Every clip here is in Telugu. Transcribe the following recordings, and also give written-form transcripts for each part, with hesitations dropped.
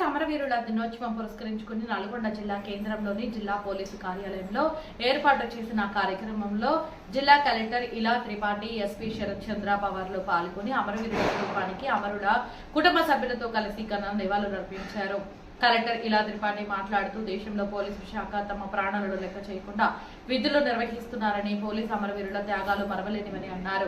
అమరవీరుల దినోత్సవం పురస్కరించుకుని నల్గొండ జిల్లా కేంద్రంలోని జిల్లా పోలీసు కార్యాలయంలో ఏర్పాటు చేసిన కార్యక్రమంలో జిల్లా కలెక్టర్ ఇలా త్రిపాఠి, ఎస్పీ శరత్ చంద్ర పవార్లు పాల్గొని అమరవీరుల కుటుంబానికి అమరుల కుటుంబ సభ్యులతో కలిసి ఘన నివాళులర్పించారు. కలెక్టర్ ఇలా త్రిపాఠి మాట్లాడుతూ దేశంలో పోలీసు శాఖ తమ ప్రాణాలను లెక్క చేయకుండా విధులు నిర్వహిస్తున్నారని, పోలీసు అమరవీరుల త్యాగాలు మరవలేనివని అన్నారు.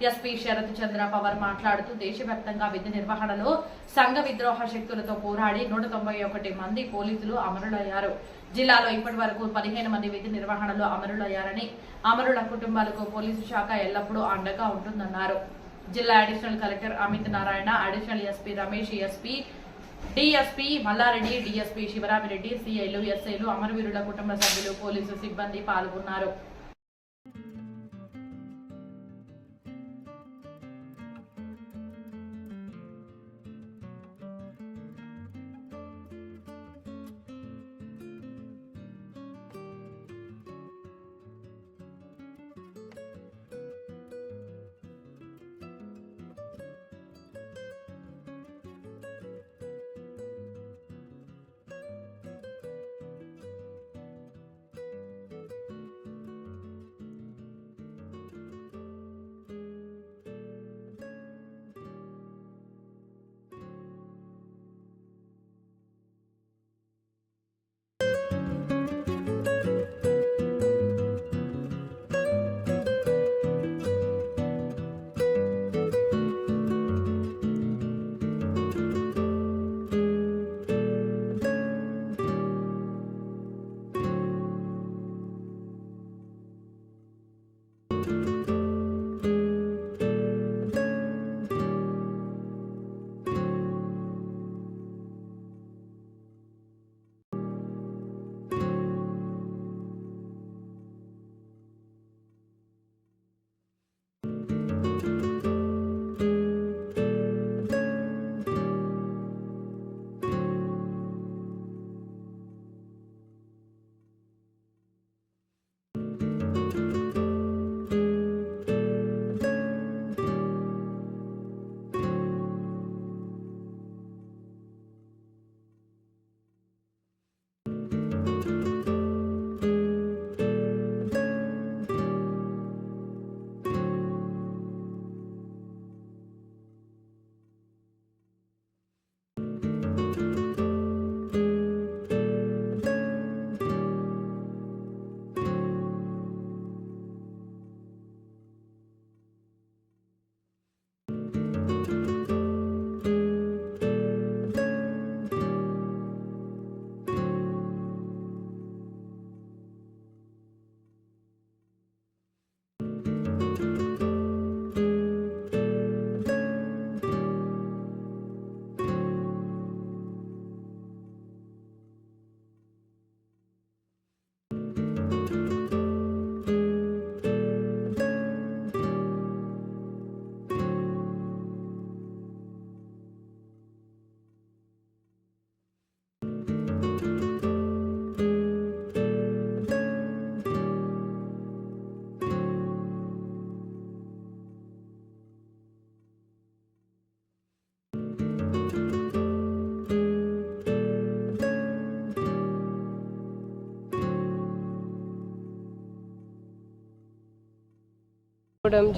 ఎస్పీ శరత్ చంద్ర పవార్ మాట్లాడుతూ దేశవ్యాప్తంగా విధి నిర్వహణలో సంఘ విద్రోహ శక్తులతో పోరాడి 191 మంది పోలీసులు అమరులయ్యారు. జిల్లాలో ఇప్పటి వరకు 15 మంది విధి నిర్వహణలో అమరులయ్యారని, అమరుల కుటుంబాలకు పోలీసు శాఖ ఎల్లప్పుడూ అండగా ఉంటుందన్నారు. జిల్లా additional collector Amit Narayana, additional SP Ramesh, SP DSP Mallareddy, DSP Sivaramireddy, సిఐలు, ఎస్ఐలు, అమరవీరుల కుటుంబ సభ్యులు, పోలీసు సిబ్బంది పాల్గొన్నారు.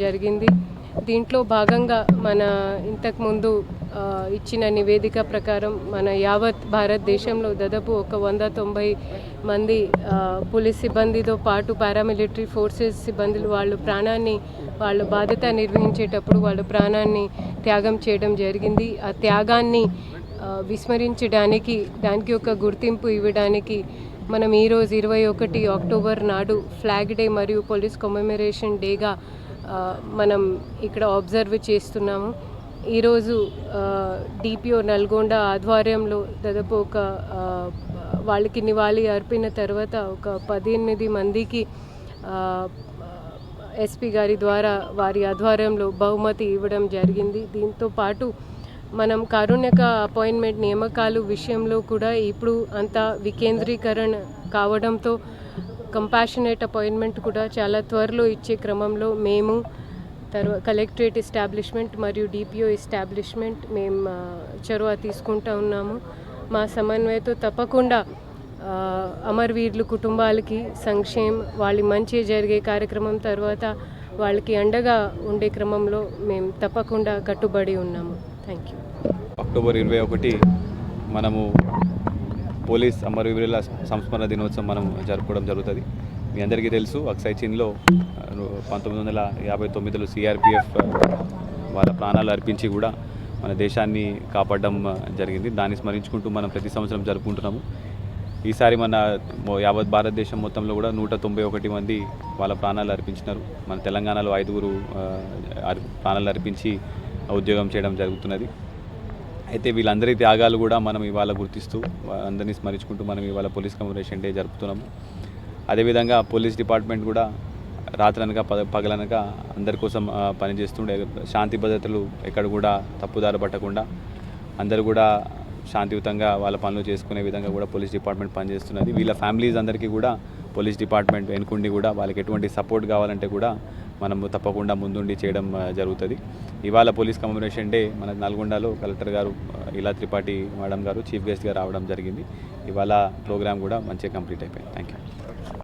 జరిగింది. దీంట్లో భాగంగా మన ఇంతకుముందు ఇచ్చిన నివేదిక ప్రకారం మన యావత్ భారతదేశంలో దాదాపు 190 మంది పోలీస్ సిబ్బందితో పాటు పారామిలిటరీ ఫోర్సెస్ సిబ్బందులు వాళ్ళ బాధ్యత నిర్వహించేటప్పుడు వాళ్ళ ప్రాణాన్ని త్యాగం చేయడం జరిగింది. ఆ త్యాగాన్ని విస్మరించడానికి, దానికి ఒక గుర్తింపు ఇవ్వడానికి మనం ఈరోజు 21 అక్టోబర్ నాడు ఫ్లాగ్ డే మరియు పోలీస్ కమెమరేషన్ డేగా మనం ఇక్కడ అబ్జర్వ్ చేస్తున్నాము. ఈరోజు డిపిఓ నల్గొండ ఆధ్వర్యంలో దాదాపు వాళ్ళకి నివాళి అర్పిన తర్వాత 18 మందికి ఎస్పీ గారి ద్వారా వారి ఆధ్వర్యంలో బహుమతి ఇవ్వడం జరిగింది. దీంతో పాటు మనం కారుణ్యక అపాయింట్మెంట్ నియామకాలు విషయంలో కూడా ఇప్పుడు అంతా వికేంద్రీకరణ కావడంతో కంపాషనేట్ అపాయింట్మెంట్ కూడా చాలా త్వరలో ఇచ్చే క్రమంలో మేము కలెక్టరేట్ ఎస్టాబ్లిష్మెంట్ మరియు డిపిఓ ఎస్టాబ్లిష్మెంట్ మేము చొరవ తీసుకుంటూ ఉన్నాము. మా సమన్వయంతో తప్పకుండా అమరవీరులు కుటుంబాలకి వాళ్ళ మంచి జరిగే కార్యక్రమం తర్వాత వాళ్ళకి అండగా ఉండే క్రమంలో మేము తప్పకుండా కట్టుబడి ఉన్నాము. Thank you. అక్టోబర్ 21 మనము పోలీస్ అమరవీరుల సంస్మరణ దినోత్సవం మనం జరుపుకోవడం జరుగుతుంది. మీ అందరికీ తెలుసు, అక్సైచిన్లో 1959లో సిఆర్పిఎఫ్ వాళ్ళ ప్రాణాలు అర్పించి కూడా మన దేశాన్ని కాపాడడం జరిగింది. దాన్ని స్మరించుకుంటూ మనం ప్రతి సంవత్సరం జరుపుకుంటున్నాము. ఈసారి మన యావత్ భారతదేశం మొత్తంలో కూడా 191 మంది వాళ్ళ ప్రాణాలు అర్పించినారు. మన తెలంగాణలో 5 ప్రాణాలు అర్పించి ఉద్యోగం చేయడం జరుగుతున్నది. అయితే వీళ్ళందరి త్యాగాలు కూడా మనం ఇవాళ గుర్తిస్తూ అందరినీ స్మరించుకుంటూ మనం ఇవాళ పోలీస్ కమెమరేషన్ డే జరుపుతున్నాము. అదేవిధంగా పోలీస్ డిపార్ట్మెంట్ కూడా రాత్రనక పగలనక అందరి కోసం పనిచేస్తుండే, శాంతి భద్రతలు ఎక్కడ కూడా తప్పుదారి పట్టకుండా అందరూ కూడా శాంతియుతంగా వాళ్ళ పనులు చేసుకునే విధంగా కూడా పోలీస్ డిపార్ట్మెంట్ పనిచేస్తున్నది. వీళ్ళ ఫ్యామిలీస్ అందరికీ కూడా పోలీస్ డిపార్ట్మెంట్ వెనుకుండి కూడా వాళ్ళకి ఎటువంటి సపోర్ట్ కావాలంటే కూడా మనం తప్పకుండా ముందుండి చేయడం జరుగుతుంది. ఇవాళ పోలీస్ కమెమరేషన్ డే మన నల్గొండలో కలెక్టర్ గారు ఇలా త్రిపాఠి మేడం గారు చీఫ్ గెస్ట్గా రావడం జరిగింది. ఇవాళ ప్రోగ్రామ్ కూడా మంచిగా కంప్లీట్ అయిపోయింది. Thank you.